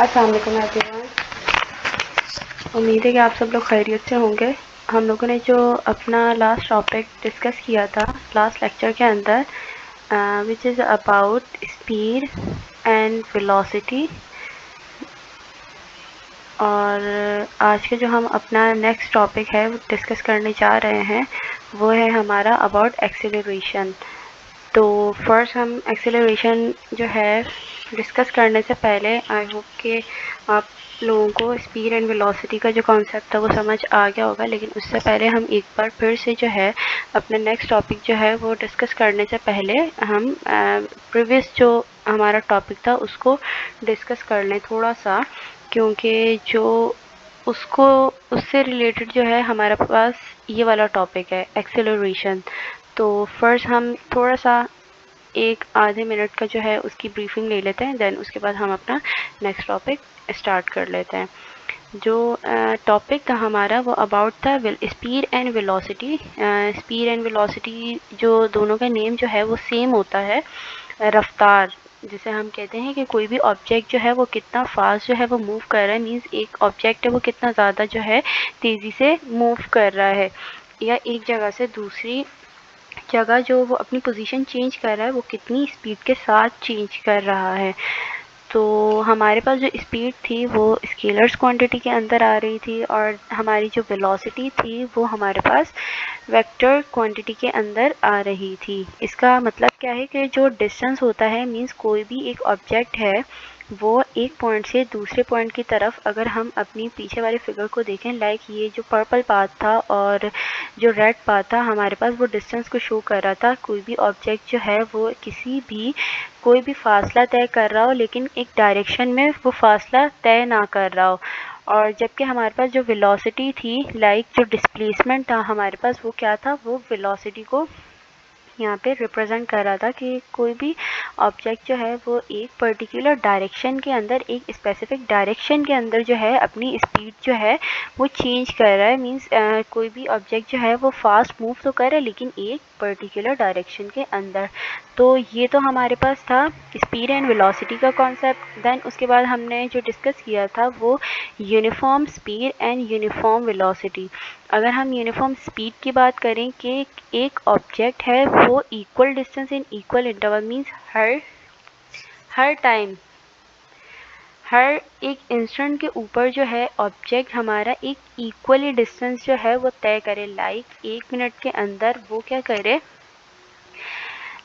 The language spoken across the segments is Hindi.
अस्सलाम वालेकुम एवरीवन। उम्मीद है कि आप सब लोग खैरियत से होंगे। हम लोगों ने जो अपना लास्ट टॉपिक डिस्कस किया था लास्ट लेक्चर के अंदर, which is about speed and velocity, और आज के जो हम अपना नेक्स्ट टॉपिक है वो डिस्कस करने जा रहे हैं वो है हमारा अबाउट एक्सेलरेशन। तो फर्स्ट हम एक्सेलरेशन जो है डिस्कस करने से पहले आई होप कि आप लोगों को स्पीड एंड वेलोसिटी का जो कॉन्सेप्ट था वो समझ आ गया होगा, लेकिन उससे पहले हम एक बार फिर से जो है अपने नेक्स्ट टॉपिक जो है वो डिस्कस करने से पहले हम प्रीवियस जो हमारा टॉपिक था उसको डिस्कस कर लें थोड़ा सा, क्योंकि जो उसको उससे रिलेटेड जो है हमारे पास ये वाला टॉपिक है एक्सेलरेशन। तो फर्स्ट हम थोड़ा सा एक आधे मिनट का जो है उसकी ब्रीफिंग ले लेते हैं, देन उसके बाद हम अपना नेक्स्ट टॉपिक स्टार्ट कर लेते हैं। जो टॉपिक था हमारा वो अबाउट था speed and velocity. Speed and velocity जो दोनों का नेम जो है वो सेम होता है, रफ्तार। जिसे हम कहते हैं कि कोई भी ऑब्जेक्ट जो है वो कितना फास्ट जो है वो मूव कर रहा है, मीन्स एक ऑब्जेक्ट है वो कितना ज़्यादा जो है तेज़ी से मूव कर रहा है, या एक जगह से दूसरी जगह जो वो अपनी पोजीशन चेंज कर रहा है वो कितनी स्पीड के साथ चेंज कर रहा है। तो हमारे पास जो स्पीड थी वो स्केलर्स क्वांटिटी के अंदर आ रही थी, और हमारी जो वेलोसिटी थी वो हमारे पास वेक्टर क्वांटिटी के अंदर आ रही थी। इसका मतलब क्या है कि जो डिस्टेंस होता है, मींस कोई भी एक ऑब्जेक्ट है वो एक पॉइंट से दूसरे पॉइंट की तरफ, अगर हम अपनी पीछे वाले फिगर को देखें, लाइक ये जो पर्पल पाथ था और जो रेड पाथ था, हमारे पास वो डिस्टेंस को शो कर रहा था। कोई भी ऑब्जेक्ट जो है वो कोई भी फासला तय कर रहा हो, लेकिन एक डायरेक्शन में वो फासला तय ना कर रहा हो। और जबकि हमारे पास जो वेलोसिटी थी, लाइक जो डिस्प्लेसमेंट था हमारे पास, वो क्या था, वो वेलोसिटी को यहाँ पे रिप्रेजेंट कर रहा था कि कोई भी ऑब्जेक्ट जो है वो एक पर्टिकुलर डायरेक्शन के अंदर, एक स्पेसिफिक डायरेक्शन के अंदर जो है अपनी स्पीड जो है वो चेंज कर रहा है। मींस कोई भी ऑब्जेक्ट जो है वो फास्ट मूव तो कर रहा है लेकिन एक पर्टिकुलर डायरेक्शन के अंदर। तो ये तो हमारे पास था स्पीड एंड वेलोसिटी का कॉन्सेप्ट। देन उसके बाद हमने जो डिस्कस किया था वो uniform speed and uniform velocity. अगर हम यूनिफॉर्म स्पीड की बात करें कि एक ऑब्जेक्ट है वो equal distance in equal interval, means हर टाइम, हर एक इंस्टेंट के ऊपर जो है ऑब्जेक्ट हमारा एक इक्वली डिस्टेंस जो है वो तय करे। लाइक 1 मिनट के अंदर वो क्या करे,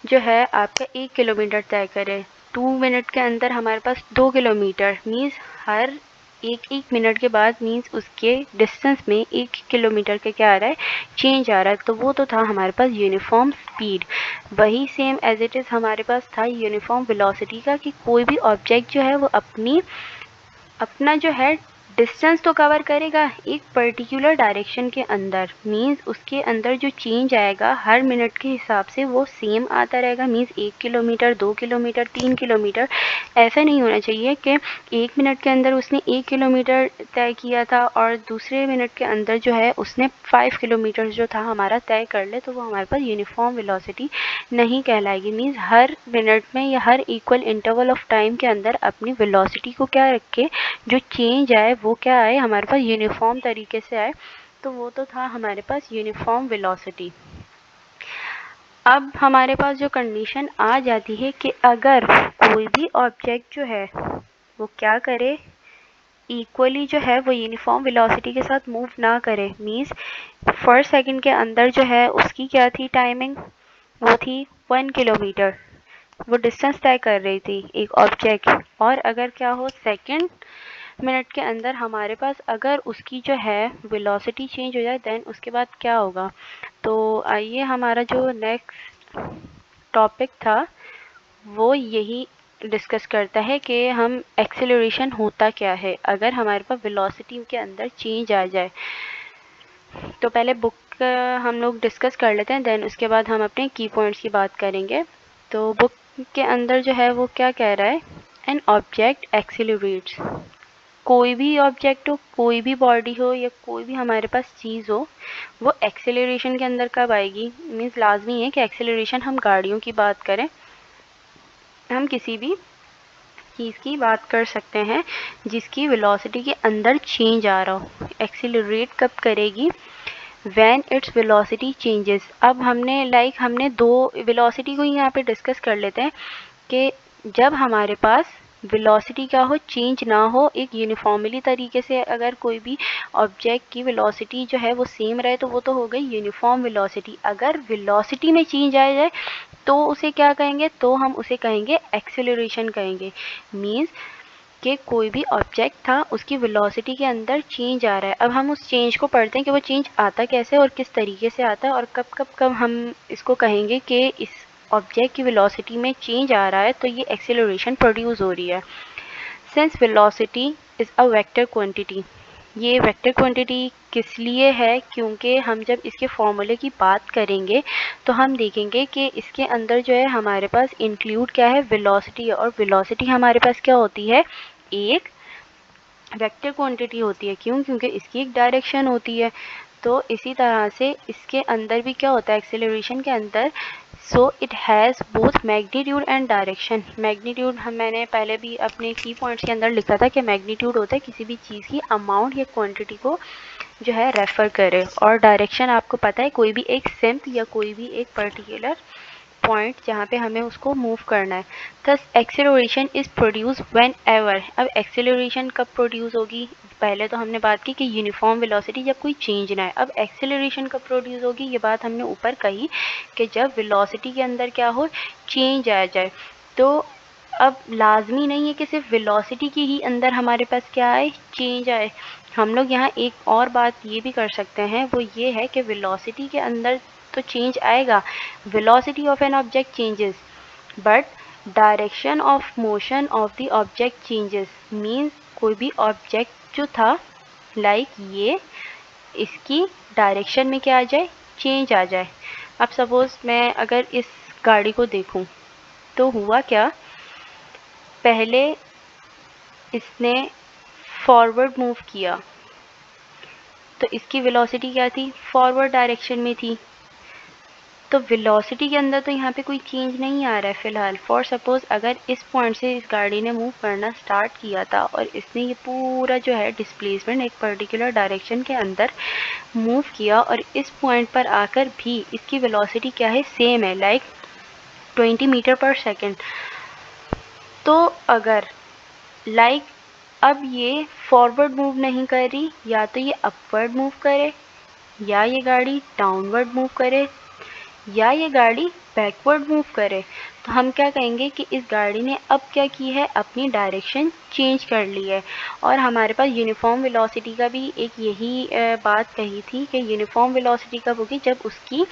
जो है आपका 1 किलोमीटर तय करे। 2 मिनट के अंदर हमारे पास 2 किलोमीटर, मीन्स हर एक मिनट के बाद, मीन्स उसके डिस्टेंस में 1 किलोमीटर का क्या आ रहा है, चेंज आ रहा है। तो वो तो था हमारे पास यूनिफॉर्म स्पीड। वही सेम एज इट इज़ हमारे पास था यूनिफॉर्म वेलोसिटी का, कि कोई भी ऑब्जेक्ट जो है वो अपना जो है डिस्टेंस तो कवर करेगा एक पर्टिकुलर डायरेक्शन के अंदर, मींस उसके अंदर जो चेंज आएगा हर मिनट के हिसाब से वो सेम आता रहेगा। मींस 1 किलोमीटर, 2 किलोमीटर, 3 किलोमीटर, ऐसा नहीं होना चाहिए कि 1 मिनट के अंदर उसने 1 किलोमीटर तय किया था और दूसरे मिनट के अंदर जो है उसने 5 किलोमीटर जो था हमारा तय कर ले, तो वो हमारे पास यूनिफॉर्म वेलोसिटी नहीं कहलाएगी। मीन्स हर मिनट में या हर इक्वल इंटरवल ऑफ टाइम के अंदर अपनी वेलोसिटी को क्या रखे, जो चेंज आए वो क्या आए, हमारे पास यूनिफॉर्म तरीके से आए। तो वो तो था हमारे पास यूनिफॉर्म वेलोसिटी। अब हमारे पास जो कंडीशन आ जाती है कि अगर कोई भी ऑब्जेक्ट जो है वो क्या करे, इक्वली जो है वो यूनिफॉर्म वेलोसिटी के साथ मूव ना करे, मीन्स फर्स्ट सेकंड के अंदर जो है उसकी क्या थी टाइमिंग, वो थी 1 किलोमीटर, वो डिस्टेंस तय कर रही थी एक ऑब्जेक्ट। और अगर क्या हो सेकंड मिनट के अंदर हमारे पास अगर उसकी जो है वेलोसिटी चेंज हो जाए, देन उसके बाद क्या होगा। तो आइए हमारा जो नेक्स्ट टॉपिक था वो यही डिस्कस करता है कि हम एक्सेलरेशन होता क्या है अगर हमारे पास वेलोसिटी के अंदर चेंज आ जाए। तो पहले बुक हम लोग डिस्कस कर लेते हैं, देन उसके बाद हम अपने की पॉइंट्स की बात करेंगे। तो बुक के अंदर जो है वो क्या कह रहा है, एन ऑब्जेक्ट एक्सेलरेट्स। कोई भी ऑब्जेक्ट हो, कोई भी बॉडी हो, या कोई भी हमारे पास चीज़ हो, वो एक्सेलरेशन के अंदर कब आएगी। मीन्स लाजमी है कि एक्सेलरेशन हम गाड़ियों की बात करें, हम किसी भी चीज़ की बात कर सकते हैं जिसकी वेलोसिटी के अंदर चेंज आ रहा हो। एक्सीलरेट कब करेगी? When its velocity changes. अब हमने दो वेलोसिटी को ही यहाँ पे डिस्कस कर लेते हैं कि जब हमारे पास वेलोसिटी क्या हो, चेंज ना हो, एक यूनिफॉर्मली तरीके से अगर कोई भी ऑब्जेक्ट की वेलोसिटी जो है वो सेम रहे तो वो तो हो गई यूनिफॉर्म वेलोसिटी। अगर वेलोसिटी में चेंज आ जाए तो उसे क्या कहेंगे? तो हम उसे कहेंगे एक्सेलरेशन कहेंगे। मीन्स कि कोई भी ऑब्जेक्ट था उसकी वेलोसिटी के अंदर चेंज आ रहा है। अब हम उस चेंज को पढ़ते हैं कि वो चेंज आता कैसे और किस तरीके से आता है और कब हम इसको कहेंगे कि इस ऑब्जेक्ट की वेलोसिटी में चेंज आ रहा है तो ये एक्सेलरेशन प्रोड्यूस हो रही है। Since velocity is a vector quantity, ये वेक्टर क्वांटिटी किस लिए है? क्योंकि हम जब इसके फॉर्मूले की बात करेंगे तो हम देखेंगे कि इसके अंदर जो है हमारे पास इंक्लूड क्या है? वेलोसिटी। और वेलोसिटी हमारे पास क्या होती है? एक वेक्टर क्वांटिटी होती है। क्यों? क्योंकि इसकी एक डायरेक्शन होती है। तो इसी तरह से इसके अंदर भी क्या होता है? एक्सेलरेशन के अंदर so it has both magnitude and direction. Magnitude मैंने पहले भी अपने की पॉइंट्स के अंदर लिखा था कि मैग्नीट्यूड होता है किसी भी चीज़ की अमाउंट या क्वांटिटी को जो है रेफर करे, और डायरेक्शन आपको पता है कोई भी एक सिम्प या कोई भी एक पर्टिकुलर पॉइंट जहाँ पे हमें उसको मूव करना है। Thus acceleration is produce when ever. अब एक्सेलरेशन कब प्रोड्यूस होगी? पहले तो हमने बात की कि यूनिफॉर्म वेलोसिटी जब कोई चेंज ना है। अब एक्सेलरेशन कब प्रोड्यूस होगी? ये बात हमने ऊपर कही कि जब वेलोसिटी के अंदर क्या हो, चेंज आ जाए। तो अब लाजमी नहीं है कि सिर्फ वेलोसिटी के ही अंदर हमारे पास क्या आए, चेंज आए। हम लोग यहाँ एक और बात ये भी कर सकते हैं, वो ये है कि वेलोसिटी के अंदर तो चेंज आएगा, velocity of an object changes but direction of motion of the object changes. Means कोई भी ऑब्जेक्ट जो था लाइक ये, इसकी डायरेक्शन में क्या आ जाए, चेंज आ जाए। अब सपोज मैं अगर इस गाड़ी को देखूं तो हुआ क्या, पहले इसने फॉरवर्ड मूव किया तो इसकी वेलोसिटी क्या थी, फॉरवर्ड डायरेक्शन में थी। तो वेलोसिटी के अंदर तो यहाँ पे कोई चेंज नहीं आ रहा है फ़िलहाल। फॉर सपोज़ अगर इस पॉइंट से इस गाड़ी ने मूव करना स्टार्ट किया था और इसने ये पूरा जो है डिस्प्लेसमेंट एक पर्टिकुलर डायरेक्शन के अंदर मूव किया और इस पॉइंट पर आकर भी इसकी वेलोसिटी क्या है, सेम है, लाइक 20 मीटर पर सेकेंड। तो अगर लाइक अब ये फॉरवर्ड मूव नहीं कर रही, या तो ये अपवर्ड मूव करे, या ये गाड़ी डाउनवर्ड मूव करे, या ये गाड़ी बैकवर्ड मूव करे, तो हम क्या कहेंगे कि इस गाड़ी ने अब क्या की है, अपनी डायरेक्शन चेंज कर ली है। और हमारे पास यूनिफॉर्म वेलोसिटी का भी एक यही बात कही थी कि यूनिफॉर्म वेलोसिटी कब होगी, जब उसकी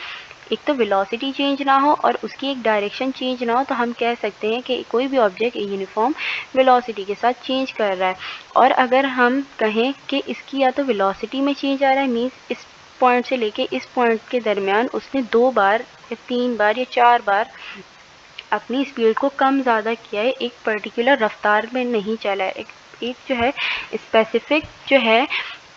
एक तो वेलोसिटी चेंज ना हो और उसकी एक डायरेक्शन चेंज ना हो। तो हम कह सकते हैं कि कोई भी ऑब्जेक्ट यूनिफॉर्म वेलोसिटी के साथ चेंज कर रहा है। और अगर हम कहें कि इसकी या तो वेलोसिटी में चेंज आ रहा है, मीन्स इस पॉइंट से लेके इस पॉइंट के दरमियान उसने 2 बार या 3 बार या 4 बार अपनी स्पीड को कम ज़्यादा किया है, एक पर्टिकुलर रफ्तार में नहीं चला है, एक जो है स्पेसिफिक जो है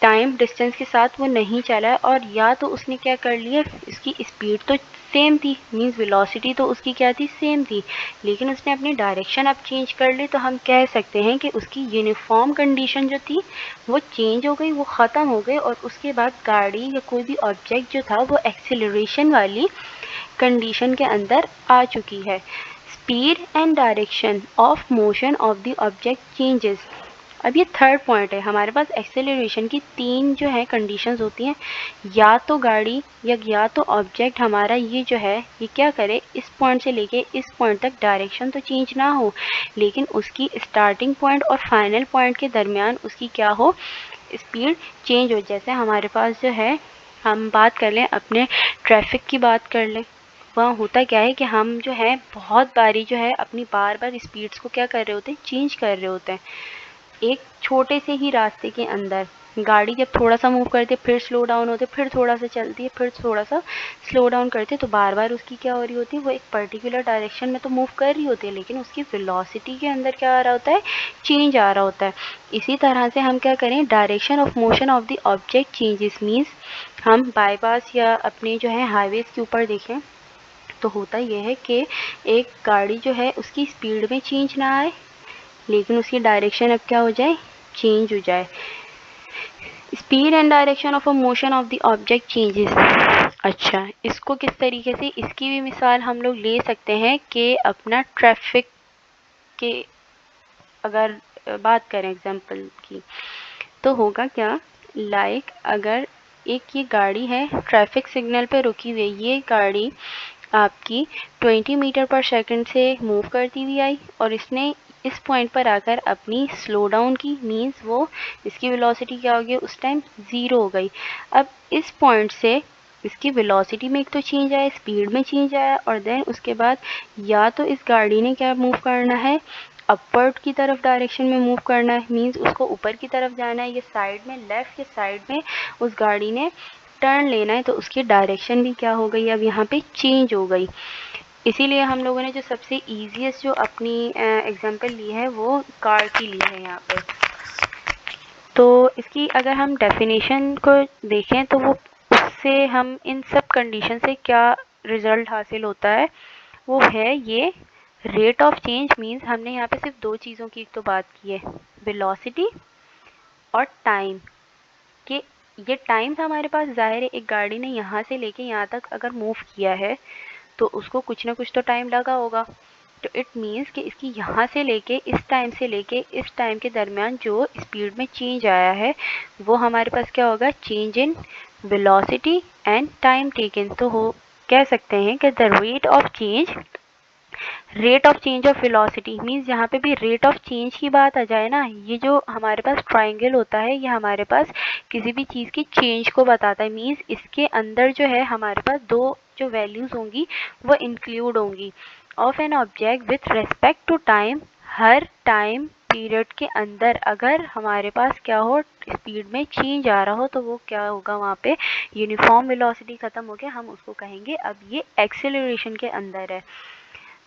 टाइम डिस्टेंस के साथ वो नहीं चला है। और या तो उसने क्या कर लिया, इसकी स्पीड तो सेम थी, मीन्स वेलोसिटी तो उसकी क्या थी, सेम थी, लेकिन उसने अपनी डायरेक्शन अब चेंज कर ली। तो हम कह सकते हैं कि उसकी यूनिफॉर्म कंडीशन जो थी वो चेंज हो गई, वो ख़त्म हो गई, और उसके बाद गाड़ी या कोई भी ऑब्जेक्ट जो था वो एक्सीलरेशन वाली कंडीशन के अंदर आ चुकी है। Speed and direction of motion of the object changes. अब ये थर्ड पॉइंट है, हमारे पास एक्सेलरेशन की 3 जो है कंडीशंस होती हैं, या तो गाड़ी या तो ऑब्जेक्ट हमारा ये जो है ये क्या करे, इस पॉइंट से लेके इस पॉइंट तक डायरेक्शन तो चेंज ना हो, लेकिन उसकी स्टार्टिंग पॉइंट और फाइनल पॉइंट के दरमियान उसकी क्या हो, स्पीड चेंज हो। जैसे हमारे पास जो है, हम बात कर लें अपने ट्रैफिक की बात कर लें, वहाँ होता क्या है कि हम जो है बहुत बारी जो है अपनी बार बार स्पीड्स को क्या कर रहे होते हैं, चेंज कर रहे होते हैं। एक छोटे से ही रास्ते के अंदर गाड़ी जब थोड़ा सा मूव करती है, फिर स्लो डाउन होते, फिर थोड़ा सा चलती है, फिर थोड़ा सा स्लो डाउन करते, तो बार बार उसकी क्या हो रही होती है, वो एक पर्टिकुलर डायरेक्शन में तो मूव कर रही होती है, लेकिन उसकी वेलोसिटी के अंदर क्या आ रहा होता है, चेंज आ रहा होता है। इसी तरह से हम क्या करें, direction of motion of the object changes. Means हम बाईपास या अपने जो है हाईवेज़ के ऊपर देखें तो होता यह है कि एक गाड़ी जो है उसकी स्पीड में चेंज ना आए, लेकिन उसकी डायरेक्शन अब क्या हो जाए, चेंज हो जाए। Speed and direction of a motion of the object changes. अच्छा, इसको किस तरीके से, इसकी भी मिसाल हम लोग ले सकते हैं कि अपना ट्रैफिक के अगर बात करें एग्जांपल की, तो होगा क्या, लाइक अगर एक ये गाड़ी है ट्रैफिक सिग्नल पे रुकी हुई, ये गाड़ी आपकी 20 मीटर पर सेकंड से मूव करती हुई आई और इसने इस पॉइंट पर आकर अपनी स्लो डाउन की, मीन्स वो इसकी वेलोसिटी क्या हो गई उस टाइम 0 हो गई। अब इस पॉइंट से इसकी वेलोसिटी में एक तो चेंज आया, स्पीड में चेंज आया, और देन उसके बाद या तो इस गाड़ी ने क्या मूव करना है, अपवर्ड की तरफ डायरेक्शन में मूव करना है, मीन्स उसको ऊपर की तरफ जाना है, ये साइड में लेफ्ट, ये साइड में उस गाड़ी ने टर्न लेना है, तो उसकी डायरेक्शन भी क्या हो गई, अब यहाँ पे चेंज हो गई। इसीलिए हम लोगों ने जो सबसे ईजीएस्ट जो अपनी एग्जांपल ली है वो कार की ली है यहाँ पे। तो इसकी अगर हम डेफिनेशन को देखें तो वो उससे हम इन सब कंडीशन से क्या रिजल्ट हासिल होता है, वो है ये रेट ऑफ चेंज। मीन्स हमने यहाँ पे सिर्फ दो चीज़ों की तो बात की है, वेलोसिटी और टाइम। कि ये टाइम था हमारे पास, जाहिर है एक गाड़ी ने यहाँ से लेके यहाँ तक अगर मूव किया है तो उसको कुछ ना कुछ तो टाइम लगा होगा। तो इट मीन्स कि इसकी यहाँ से लेके इस टाइम से लेके इस टाइम के दरमियान जो स्पीड में चेंज आया है वो हमारे पास क्या होगा, change in velocity and time taken. तो हो कह सकते हैं कि the rate of change of velocity means यहाँ पे भी रेट ऑफ चेंज की बात आ जाए ना, ये जो हमारे पास ट्राइंगल होता है ये हमारे पास किसी भी चीज़ की चेंज को बताता है। मीन्स इसके अंदर जो है हमारे पास दो जो वैल्यूज़ होंगी वो इंक्लूड होंगी of an object with respect to time. हर टाइम पीरियड के अंदर अगर हमारे पास क्या हो, स्पीड में चेंज आ रहा हो, तो वो क्या होगा, वहाँ पे यूनिफॉर्म वेलोसिटी ख़त्म हो गया, हम उसको कहेंगे अब ये एक्सेलरेशन के अंदर है।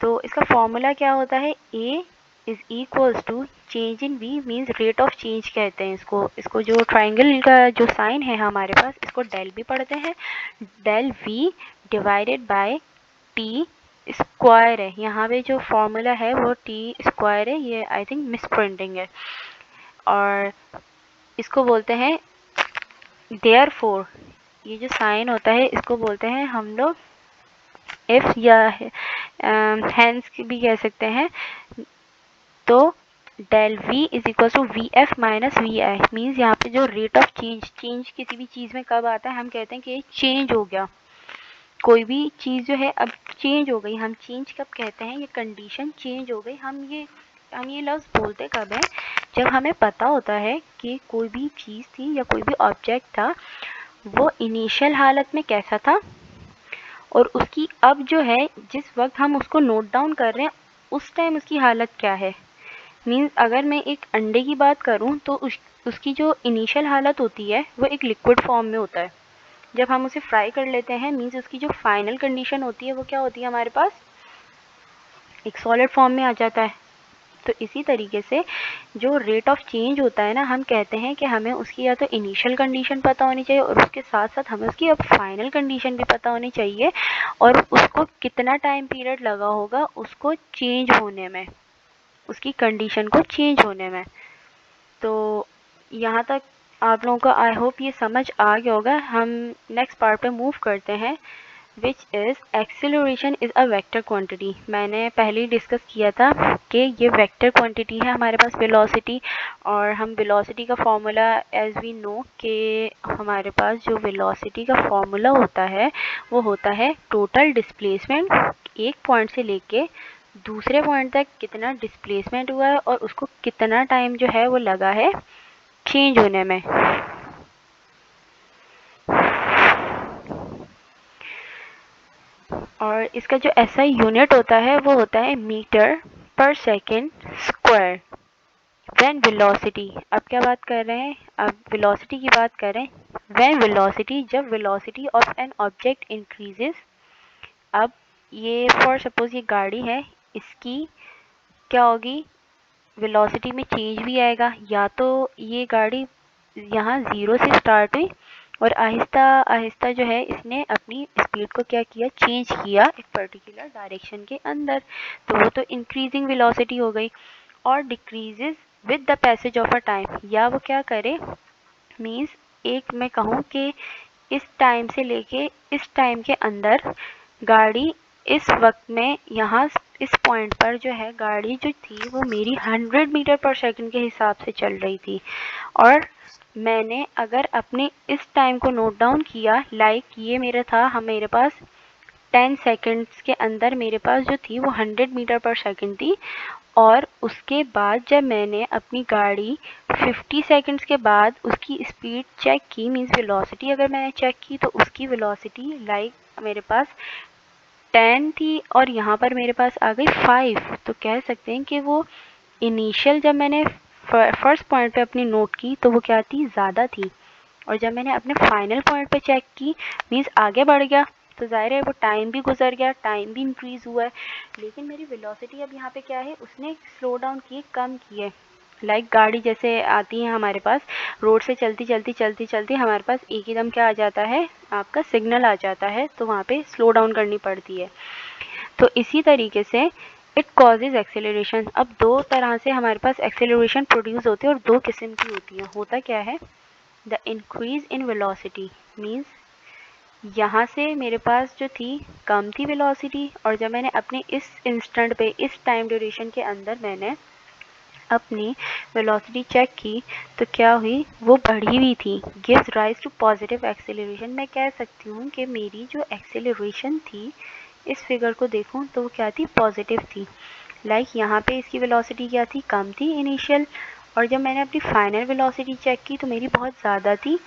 तो इसका फॉर्मूला क्या होता है, A is equals to change in V, means rate of change कहते हैं इसको जो ट्राइंगल का जो साइन है हमारे पास, इसको डेल भी पढ़ते हैं, del v divided by t square है। यहाँ पे जो फॉर्मूला है वो टी स्क्वायर है, ये आई थिंक मिस प्रिंटिंग है, और इसको बोलते हैं देयरफॉर, ये जो साइन होता है इसको बोलते हैं हम लोग इफ या हैंस भी कह सकते हैं। तो del v is equal to v f minus v i, means यहाँ पे जो रेट ऑफ चेंज किसी भी चीज़ में कब आता है, हम कहते हैं कि चेंज हो गया, कोई भी चीज़ जो है अब चेंज हो गई। हम चेंज कब कहते हैं, ये कंडीशन चेंज हो गई। हम ये लफ्ज़ बोलते कब है, जब हमें पता होता है कि कोई भी चीज़ थी या कोई भी ऑब्जेक्ट था वो इनिशियल हालत में कैसा था और उसकी अब जो है जिस वक्त हम उसको नोट डाउन कर रहे हैं उस टाइम उसकी हालत क्या है। मीन्स अगर मैं एक अंडे की बात करूं तो उसकी जो इनिशियल हालत होती है वो एक लिक्विड फॉर्म में होता है। जब हम उसे फ्राई कर लेते हैं मीन्स उसकी जो फाइनल कंडीशन होती है वो क्या होती है, हमारे पास एक सॉलिड फॉर्म में आ जाता है। तो इसी तरीके से जो रेट ऑफ चेंज होता है ना, हम कहते हैं कि हमें उसकी या तो इनिशियल कंडीशन पता होनी चाहिए और उसके साथ साथ हमें उसकी अब फाइनल कंडीशन भी पता होनी चाहिए और उसको कितना टाइम पीरियड लगा होगा उसको चेंज होने में, उसकी कंडीशन को चेंज होने में। तो यहाँ तक आप लोगों को आई होप ये समझ आ गया होगा। हम नेक्स्ट पार्ट पे मूव करते हैं which is acceleration is a vector quantity. मैंने पहले ही डिस्कस किया था कि ये वेक्टर क्वांटिटी है हमारे पास वेलोसिटी, और हम वेलोसिटी का फॉर्मूला एज वी नो कि हमारे पास जो वेलोसिटी का फॉर्मूला होता है वो होता है टोटल डिस्प्लेसमेंट, एक पॉइंट से लेके दूसरे पॉइंट तक कितना डिस्प्लेसमेंट हुआ है और उसको कितना टाइम जो है वो लगा है चेंज होने में। और इसका जो एसआई यूनिट होता है वो होता है metre per second square when velocity. अब क्या बात कर रहे हैं, अब वेलोसिटी की बात कर रहे हैं। व्हेन वेलोसिटी, जब velocity of an object increases. अब ये फॉर सपोज ये गाड़ी है, इसकी क्या होगी, वेलोसिटी में चेंज भी आएगा, या तो ये गाड़ी यहाँ ज़ीरो से स्टार्ट हुई और आहिस्ता आहिस्ता जो है इसने अपनी स्पीड को क्या किया, चेंज किया एक पर्टिकुलर डायरेक्शन के अंदर, तो वो तो इंक्रीजिंग वेलोसिटी हो गई। और decreases with the passage of a time, या वो क्या करे, मीन्स एक मैं कहूँ कि इस टाइम से लेके इस टाइम के अंदर गाड़ी इस वक्त में यहाँ इस पॉइंट पर जो है गाड़ी जो थी वो मेरी 100 मीटर पर सेकंड के हिसाब से चल रही थी, और मैंने अगर अपने इस टाइम को नोट डाउन किया, लाइक ये मेरा था, हम मेरे पास 10 सेकंड्स के अंदर मेरे पास जो थी वो 100 मीटर पर सेकंड थी, और उसके बाद जब मैंने अपनी गाड़ी 50 सेकंड्स के बाद उसकी स्पीड चेक की, मीन्स वेलोसिटी अगर मैंने चेक की, तो उसकी वेलोसिटी लाइक मेरे पास 10 थी और यहाँ पर मेरे पास आ गई 5। तो कह सकते हैं कि वो इनिशियल जब मैंने फर्स्ट पॉइंट पे अपनी नोट की तो वो क्या थी, ज़्यादा थी, और जब मैंने अपने फाइनल पॉइंट पे चेक की, मीन्स आगे बढ़ गया, तो जाहिर है वो टाइम भी गुजर गया, टाइम भी इंक्रीज़ हुआ है, लेकिन मेरी वेलोसिटी अब यहाँ पे क्या है, उसने स्लो डाउन की, कम की है। लाइक गाड़ी जैसे आती है हमारे पास, रोड से चलती चलती चलती चलती हमारे पास एक ही दम क्या आ जाता है, आपका सिग्नल आ जाता है, तो वहाँ पे स्लो डाउन करनी पड़ती है। तो इसी तरीके से इट कॉजेज एक्सेलरेशन। अब दो तरह से हमारे पास एक्सेलरेशन प्रोड्यूस होती है और दो किस्म की होती है। होता क्या है, the increase in velocity means यहाँ से मेरे पास जो थी कम थी वेलोसिटी, और जब मैंने अपने इस इंस्टेंट पे इस टाइम ड्यूरेशन के अंदर मैंने अपनी वेलोसिटी चेक की तो क्या हुई, वो बढ़ी हुई थी, gives rise to positive acceleration. मैं कह सकती हूँ कि मेरी जो एक्सेलरेशन थी, इस फिगर को देखूँ तो वो क्या थी, पॉजिटिव थी। लाइक यहाँ पे इसकी वेलोसिटी क्या थी, कम थी इनिशियल, और जब मैंने अपनी फाइनल वेलोसिटी चेक की तो मेरी बहुत ज़्यादा थी।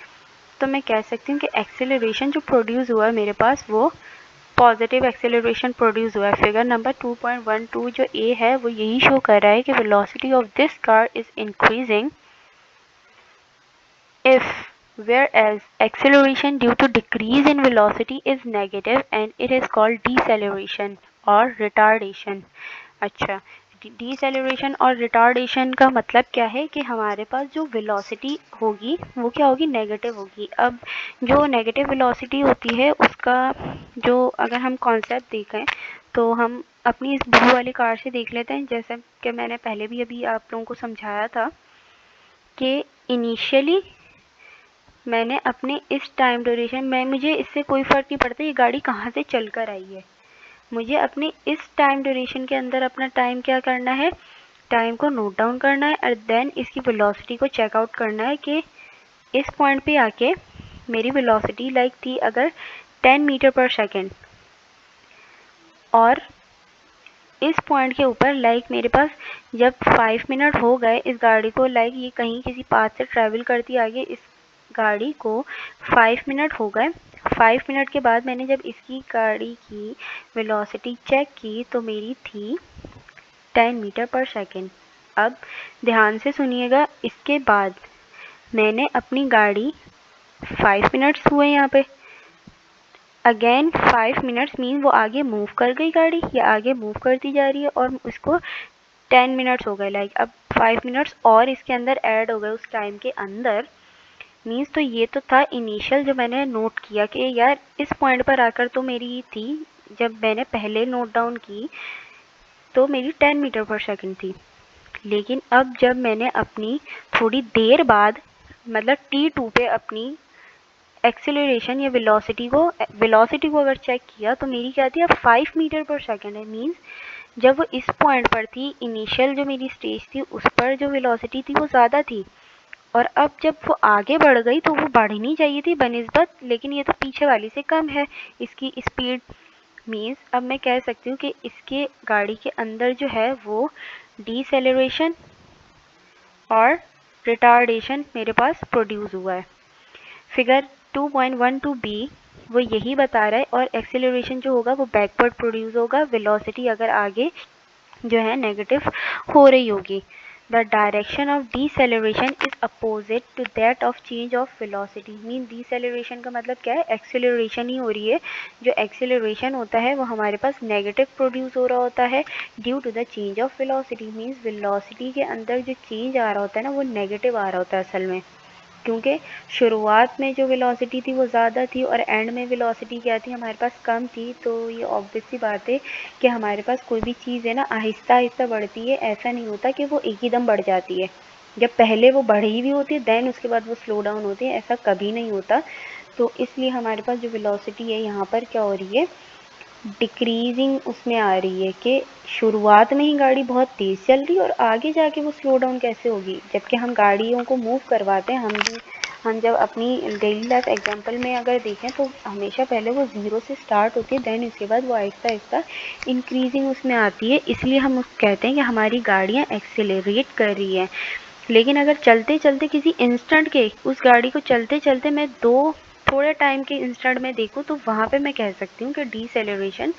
तो मैं कह सकती हूँ कि एक्सेलरेशन जो प्रोड्यूस हुआ है मेरे पास वो पॉजिटिव एक्सेलरेशन प्रोड्यूस हुआ है। फिगर नंबर 2.12 जो ए है वो यही शो कर रहा है कि velocity of this car is increasing if whereas acceleration due to decrease in velocity is negative and it is called deceleration और retardation। अच्छा, डिसेलेरेशन और रिटार्डेशन का मतलब क्या है कि हमारे पास जो वेलोसिटी होगी वो क्या होगी, नेगेटिव होगी। अब जो नेगेटिव वेलोसिटी होती है उसका जो अगर हम कॉन्सेप्ट देखें तो हम अपनी इस ब्लू वाली कार से देख लेते हैं, जैसा कि मैंने पहले भी अभी आप लोगों को समझाया था कि इनिशियली मैंने अपने इस टाइम ड्यूरेशन में, मुझे इससे कोई फ़र्क नहीं पड़ता ये गाड़ी कहाँ से चल कर आई है, मुझे अपने इस टाइम ड्यूरेशन के अंदर अपना टाइम क्या करना है, टाइम को नोट डाउन करना है, और देन इसकी वेलोसिटी को चेकआउट करना है कि इस पॉइंट पे आके मेरी वेलोसिटी लाइक थी अगर 10 मीटर पर सेकेंड, और इस पॉइंट के ऊपर लाइक मेरे पास जब 5 मिनट हो गए इस गाड़ी को, लाइक ये कहीं किसी पाथ से ट्रैवल करती आगे, इस गाड़ी को 5 मिनट हो गए, 5 मिनट के बाद मैंने जब इसकी गाड़ी की वेलोसिटी चेक की तो मेरी थी 10 मीटर पर सेकेंड। अब ध्यान से सुनिएगा, इसके बाद मैंने अपनी गाड़ी 5 मिनट्स हुए यहाँ पे, अगेन 5 मिनट्स मीन वो आगे मूव कर गई गाड़ी, या आगे मूव करती जा रही है, और उसको 10 मिनट्स हो गए, लाइक अब 5 मिनट्स और इसके अंदर ऐड हो गए उस टाइम के अंदर, मीन्स तो ये तो था इनिशियल जो मैंने नोट किया कि यार इस पॉइंट पर आकर तो मेरी थी, जब मैंने पहले नोट डाउन की तो मेरी 10 मीटर पर सेकंड थी, लेकिन अब जब मैंने अपनी थोड़ी देर बाद मतलब T2 पे अपनी एक्सेलरेशन या वेलोसिटी को अगर चेक किया तो मेरी क्या थी, अब 5 मीटर पर सेकंड है, मीन्स जब वो इस पॉइंट पर थी इनिशियल जो मेरी स्टेज थी उस पर जो वेलोसिटी थी वो ज़्यादा थी, और अब जब वो आगे बढ़ गई तो वो बढ़नी चाहिए थी बनिस्बत, लेकिन ये तो पीछे वाली से कम है इसकी स्पीड, मीन्स अब मैं कह सकती हूँ कि इसके गाड़ी के अंदर जो है वो डीसेलरेशन और रिटार्डेशन मेरे पास प्रोड्यूस हुआ है। फिगर 2.12 बी वो यही बता रहा है, और एक्सेलरेशन जो होगा वो बैकवर्ड प्रोड्यूस होगा, वेलोसिटी अगर आगे जो है नेगेटिव हो रही होगी। The direction of deceleration is opposite to that of change of velocity. Mean deceleration का मतलब क्या है, एक्सेलरेशन ही हो रही है, जो एक्सेलरेशन होता है वो हमारे पास नेगेटिव प्रोड्यूस हो रहा होता है due to the change of velocity. Means velocity के अंदर जो चेंज आ रहा होता है ना वो नेगेटिव आ रहा होता है असल में। क्योंकि शुरुआत में जो वेलोसिटी थी वो ज़्यादा थी और एंड में वेलोसिटी क्या थी हमारे पास कम थी। तो ये ऑब्वियस सी बात है कि हमारे पास कोई भी चीज़ है ना आहिस्ता आहिस्ता बढ़ती है, ऐसा नहीं होता कि वो एक ही दम बढ़ जाती है। जब पहले वो बढ़ी हुई होती है देन उसके बाद वो स्लो डाउन होती है, ऐसा कभी नहीं होता। तो इसलिए हमारे पास जो वेलोसिटी है यहाँ पर क्या हो रही है, डिक्रीजिंग उसमें आ रही है कि शुरुआत में ही गाड़ी बहुत तेज़ चल रही है और आगे जाके वो स्लो डाउन कैसे होगी। जबकि हम गाड़ियों को मूव करवाते हैं, हम जब अपनी डेली लाइफ एग्जांपल में अगर देखें तो हमेशा पहले वो ज़ीरो से स्टार्ट होती है, देन उसके बाद वो आहिस्ता आहिस्ता इंक्रीजिंग उसमें आती है। इसलिए हम कहते हैं कि हमारी गाड़ियाँ एक्सेलरेट कर रही है। लेकिन अगर चलते चलते किसी इंस्टेंट के उस गाड़ी को चलते चलते मैं थोड़े टाइम के इंस्टेंट में देखूँ तो वहाँ पे मैं कह सकती हूँ कि डीसेलरेशन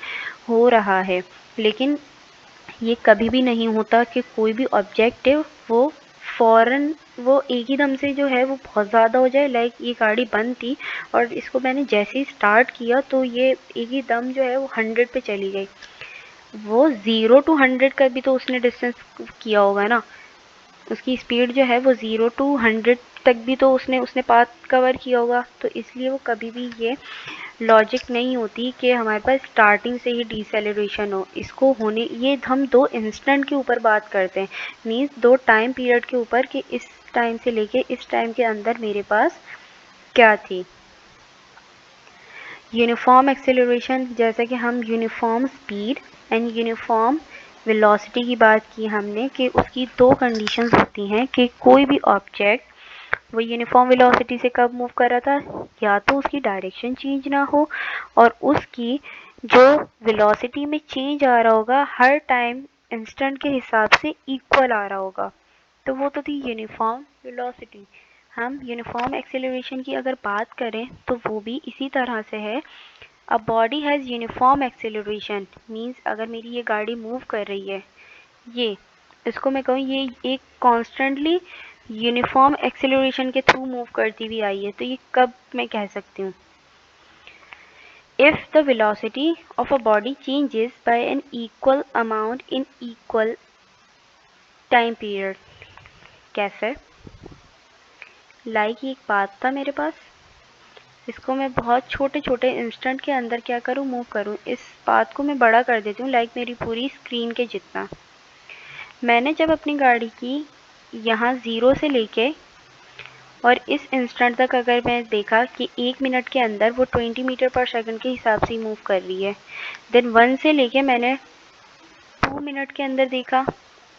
हो रहा है। लेकिन ये कभी भी नहीं होता कि कोई भी ऑब्जेक्टिव वो फ़ौरन वो एक ही दम से जो है वो बहुत ज़्यादा हो जाए। लाइक ये गाड़ी बंद थी और इसको मैंने जैसे ही स्टार्ट किया तो ये एक ही दम जो है वो 100 पे चली गई। वो 0 to 100 का भी तो उसने डिस्टेंस किया होगा ना, उसकी स्पीड जो है वो 0 to 100 तक भी तो उसने पाथ कवर किया होगा। तो इसलिए वो कभी भी ये लॉजिक नहीं होती कि हमारे पास स्टार्टिंग से ही डिसेलरेशन हो। इसको होने ये हम दो इंस्टेंट के ऊपर बात करते हैं, मीन्स दो टाइम पीरियड के ऊपर कि इस टाइम से लेके इस टाइम के अंदर मेरे पास क्या थी। यूनिफॉर्म एक्सेलरेशन, जैसा कि हम uniform speed and uniform velocity की बात की हमने कि उसकी दो कंडीशंस होती हैं कि कोई भी ऑब्जेक्ट वो यूनिफॉर्म वेलोसिटी से कब मूव कर रहा था, या तो उसकी डायरेक्शन चेंज ना हो और उसकी जो वेलोसिटी में चेंज आ रहा होगा हर टाइम इंस्टेंट के हिसाब से इक्वल आ रहा होगा। तो वो तो थी यूनिफॉर्म वेलोसिटी। हम यूनिफॉर्म एक्सेलरेशन की अगर बात करें तो वो भी इसी तरह से है। A body has uniform acceleration means अगर मेरी ये गाड़ी मूव कर रही है, ये इसको मैं कहूँ ये एक कॉन्स्टेंटली यूनिफॉर्म एक्सेलरेशन के थ्रू मूव करती हुई आई है। तो ये कब मैं कह सकती हूँ, if the velocity of a body changes by an equal amount in equal time period। कैसे, लाइक एक बात था मेरे पास, इसको मैं बहुत छोटे छोटे इंस्टेंट के अंदर क्या करूँ, मूव करूँ। इस बात को मैं बड़ा कर देती हूँ लाइक मेरी पूरी स्क्रीन के जितना। मैंने जब अपनी गाड़ी की यहाँ 0 से लेके और इस इंस्टेंट तक अगर मैं देखा कि 1 मिनट के अंदर वो 20 मीटर पर सेकंड के हिसाब से मूव कर रही है, देन 1 से लेके मैंने 2 मिनट के अंदर देखा,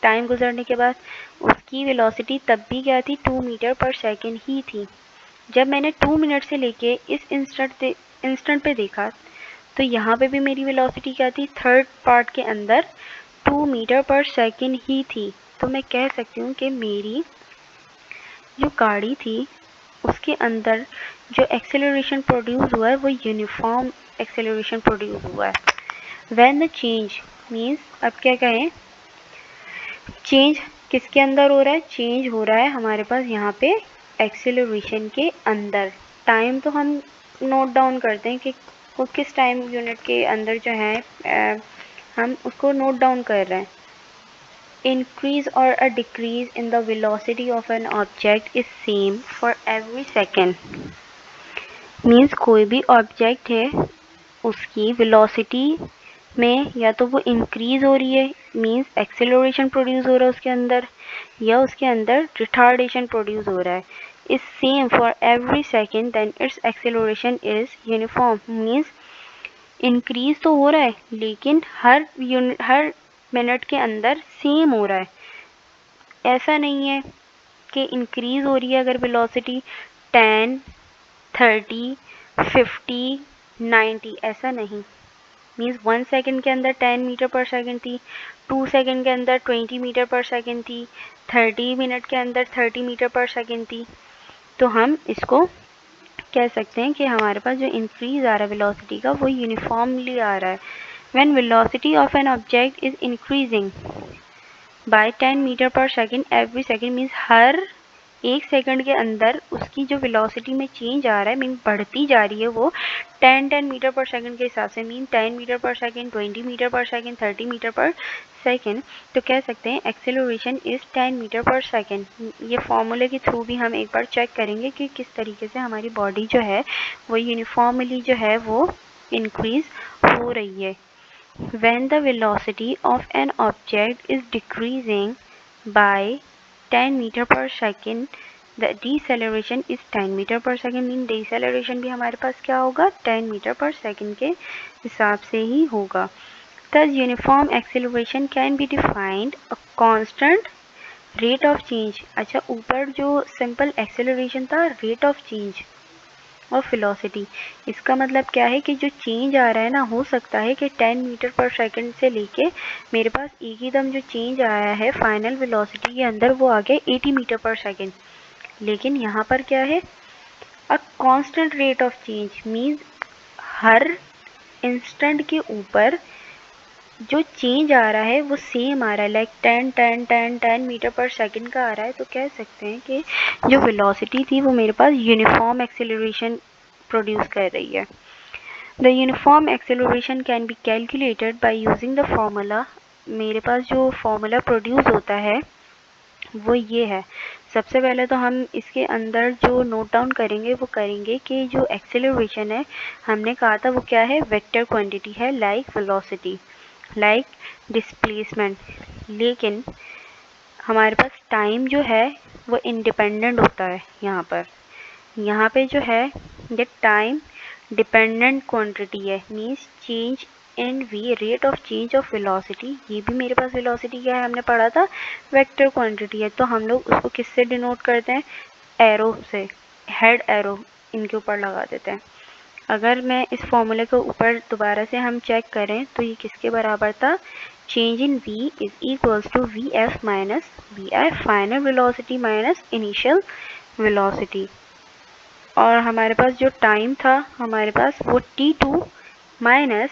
टाइम गुजरने के बाद उसकी वेलोसिटी तब भी क्या थी, 2 मीटर पर सेकंड ही थी। जब मैंने 2 मिनट से लेके इस इंस्टेंट पे देखा तो यहाँ पे भी मेरी वेलोसिटी क्या थी, थर्ड पार्ट के अंदर 2 मीटर पर सेकंड ही थी। तो मैं कह सकती हूँ कि मेरी जो गाड़ी थी उसके अंदर जो एक्सेलरेशन प्रोड्यूस हुआ है वो यूनिफॉर्म एक्सेलरेशन प्रोड्यूस हुआ है। व्हेन द चेंज मीन्स, अब क्या कहें, चेंज किसके अंदर हो रहा है, चेंज हो रहा है हमारे पास यहाँ पे एक्सेलरेशन के अंदर। टाइम तो हम नोट डाउन करते हैं कि किस टाइम यूनिट के अंदर जो है हम उसको नोट डाउन कर रहे हैं। Increase or a decrease in the velocity of an object is same for every second। Means कोई भी ऑब्जेक्ट है उसकी वेलोसिटी में या तो वो इंक्रीज हो रही है मीन्स एक्सेलरेशन प्रोड्यूस हो रहा है उसके अंदर, या उसके अंदर रिटार्डेशन प्रोड्यूस हो रहा है, is same for every second then its acceleration is uniform. Means increase तो हो रहा है लेकिन हर मिनट के अंदर सेम हो रहा है। ऐसा नहीं है कि इंक्रीज हो रही है अगर वेलोसिटी 10, 30, 50, 90, ऐसा नहीं। मीन्स 1 सेकेंड के अंदर 10 मीटर पर सेकेंड थी, 2 सेकेंड के अंदर 20 मीटर पर सेकेंड थी, 30 मिनट के अंदर 30 मीटर पर सेकेंड थी। तो हम इसको कह सकते हैं कि हमारे पास जो इंक्रीज आ रहा है वेलोसिटी का वो यूनिफॉर्मली आ रहा है। When velocity of an object is increasing by 10 meter per second every second means हर 1 सेकंड के अंदर उसकी जो वेलोसिटी में चेंज आ रहा है, मीन बढ़ती जा रही है, वो 10 मीटर पर सेकंड के हिसाब से, मीन 10 मीटर पर सेकंड, 20 मीटर पर सेकंड, 30 मीटर पर सेकंड, तो कह सकते हैं एक्सेलरेशन इज 10 मीटर पर सेकंड। ये फॉर्मूले के थ्रू भी हम एक बार चेक करेंगे कि किस तरीके से हमारी बॉडी जो है वो यूनिफॉर्मली जो है वो इंक्रीज हो रही है। When the velocity of an object is decreasing by 10 meter per second, the deceleration is 10 meter per second, mean deceleration भी हमारे पास क्या होगा, 10 मीटर पर सेकंड के हिसाब से ही होगा। Thus uniform acceleration can be defined a constant rate of change। अच्छा, ऊपर जो simple acceleration था, rate of change of velocity, इसका मतलब क्या है कि जो चेंज आ रहा है ना, हो सकता है कि 10 मीटर पर सेकंड से लेके मेरे पास एक ही दम जो चेंज आया है फाइनल वेलोसिटी के अंदर वो आ गया 80 मीटर पर सेकंड। लेकिन यहाँ पर क्या है, a constant rate of change, means her instant के ऊपर जो चेंज आ रहा है वो सेम आ रहा है, लाइक 10 मीटर पर सेकंड का आ रहा है। तो कह सकते हैं कि जो वेलोसिटी थी वो मेरे पास यूनिफॉर्म एक्सेलरेशन प्रोड्यूस कर रही है। The uniform acceleration can be calculated by using the formula. मेरे पास जो फॉर्मूला प्रोड्यूस होता है वो ये है। सबसे पहले तो हम इसके अंदर जो नोट डाउन करेंगे वो करेंगे कि जो एक्सेलरेशन है हमने कहा था वो क्या है, वेक्टर क्वांटिटी है, लाइक वेलोसिटी, लाइक डिस्प्लेसमेंट। लेकिन हमारे पास टाइम जो है वो इंडिपेंडेंट होता है। यहाँ पे जो है ये टाइम डिपेंडेंट क्वांटिटी है, means change in v, rate of change of velocity. ये भी मेरे पास वेलोसिटी क्या है, हमने पढ़ा था, वेक्टर क्वांटिटी है। तो हम लोग उसको किससे डिनोट करते हैं, एरो से, हेड एरो इनके ऊपर लगा देते हैं। अगर मैं इस फॉर्मूले को ऊपर दोबारा से हम चेक करें तो ये किसके बराबर था, change in v is equals to v f minus v i, final velocity minus initial velocity. और हमारे पास जो टाइम था हमारे पास वो t2 माइनस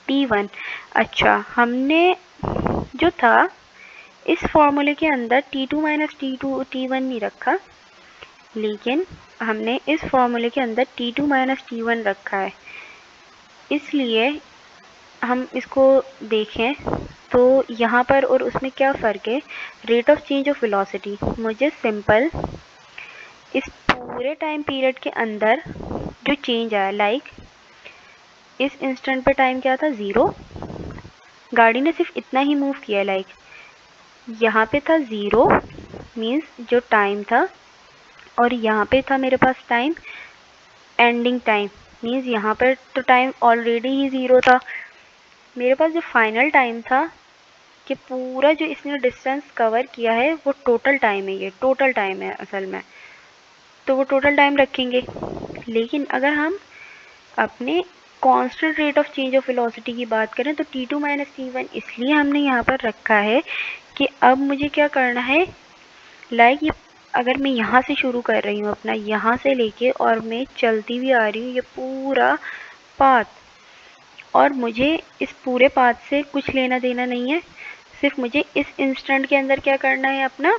t1। अच्छा, हमने जो था इस फॉर्मूले के अंदर t2 माइनस t1 नहीं रखा, लेकिन हमने इस फॉर्मूले के अंदर t2 माइनस t1 रखा है। इसलिए हम इसको देखें तो यहाँ पर और उसमें क्या फ़र्क है, rate of change of velocity. मुझे सिंपल इस पूरे टाइम पीरियड के अंदर जो चेंज आया, लाइक इस इंस्टेंट पे टाइम क्या था, 0, गाड़ी ने सिर्फ इतना ही मूव किया, लाइक यहाँ पे था 0 मीन्स जो टाइम था, और यहाँ पे था मेरे पास टाइम, एंडिंग टाइम मीन्स यहाँ पर तो टाइम ऑलरेडी ही 0 था। मेरे पास जो फाइनल टाइम था कि पूरा जो इसने डिस्टेंस कवर किया है वो टोटल टाइम है, ये टोटल टाइम है असल में, तो वो टोटल टाइम रखेंगे। लेकिन अगर हम अपने constant rate of change of velocity की बात करें तो t2 माइनस t1 इसलिए हमने यहाँ पर रखा है कि अब मुझे क्या करना है, लाइक ये अगर मैं यहाँ से शुरू कर रही हूँ अपना, यहाँ से लेके और मैं चलती भी आ रही हूँ ये पूरा पाथ, और मुझे इस पूरे पाथ से कुछ लेना देना नहीं है, सिर्फ मुझे इस इंस्टेंट के अंदर क्या करना है, अपना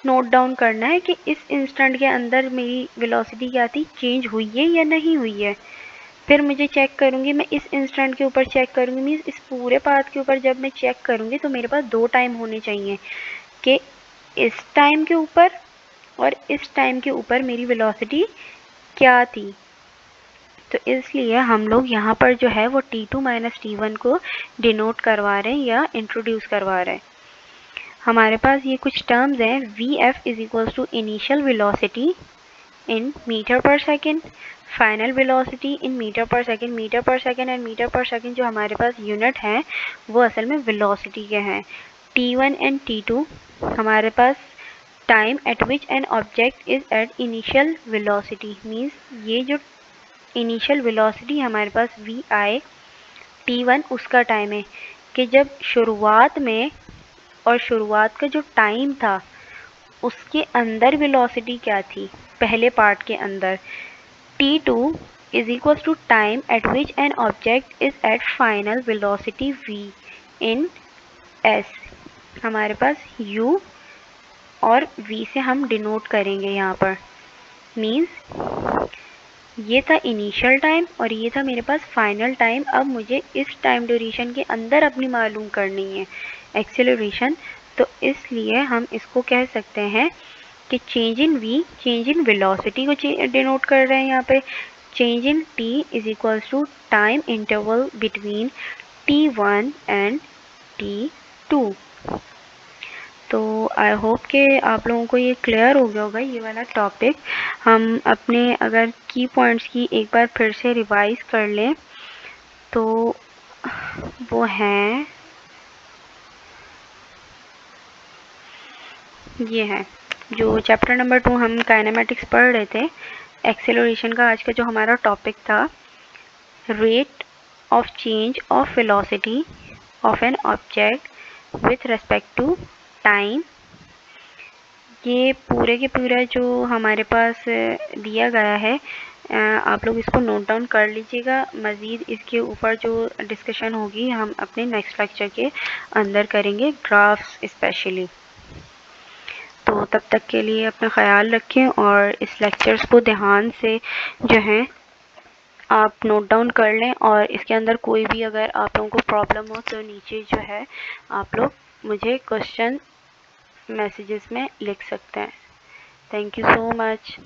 नोट डाउन करना है कि इस इंस्टेंट के अंदर मेरी वेलोसिटी क्या थी, चेंज हुई है या नहीं हुई है। फिर मुझे चेक करूँगी, मैं इस इंस्टेंट के ऊपर चेक करूँगी, मीन्स इस पूरे पाथ के ऊपर जब मैं चेक करूँगी तो मेरे पास 2 टाइम होने चाहिए कि इस टाइम के ऊपर और इस टाइम के ऊपर मेरी वेलोसिटी क्या थी। तो इसलिए हम लोग यहाँ पर जो है वो t2 माइनस t1 को डिनोट करवा रहे हैं या इंट्रोड्यूस करवा रहे हैं। हमारे पास ये कुछ टर्म्स हैं, V F is equals to initial velocity in meter per second, final velocity in meter per second and meter per second जो हमारे पास यूनिट हैं वो असल में वेलोसिटी के हैं। t1 एंड t2 हमारे पास time at which an object is at initial velocity, means ये जो इनिशियल वेलोसिटी हमारे पास वी आई, t1 उसका टाइम है कि जब शुरुआत में, और शुरुआत का जो टाइम था उसके अंदर वेलोसिटी क्या थी, पहले पार्ट के अंदर t2 is equal to time at which an object is at final velocity v in s। हमारे पास u और v से हम डिनोट करेंगे यहाँ पर। मीन्स ये था इनिशियल टाइम और ये था मेरे पास फाइनल टाइम। अब मुझे इस टाइम ड्यूरेशन के अंदर अपनी मालूम करनी है एक्सेलरेशन। तो इसलिए हम इसको कह सकते हैं कि change in v, change in velocity को डिनोट कर रहे हैं यहाँ पे। Change in t is equals to time interval between t1 and t2। तो आई होप कि आप लोगों को ये क्लियर हो गया होगा ये वाला टॉपिक। हम अपने अगर की पॉइंट्स की एक बार फिर से रिवाइज कर लें तो वो हैं, ये है जो चैप्टर नंबर 2 हम काइनेमेटिक्स पढ़ रहे थे, एक्सेलरेशन का आज का जो हमारा टॉपिक था, rate of change of velocity of an object with respect to time. ये पूरे के पूरा जो हमारे पास दिया गया है, आप लोग इसको नोट डाउन कर लीजिएगा। मज़ीद इसके ऊपर जो डिस्कशन होगी हम अपने नेक्स्ट लेक्चर के अंदर करेंगे, ग्राफ्स स्पेशली। तो तब तक के लिए अपना ख्याल रखें और इस लेक्चर्स को ध्यान से जो है आप नोट डाउन कर लें। और इसके अंदर कोई भी अगर आप लोगों को प्रॉब्लम हो तो नीचे जो है आप लोग मुझे क्वेश्चन मैसेजेस में लिख सकते हैं। Thank you so much.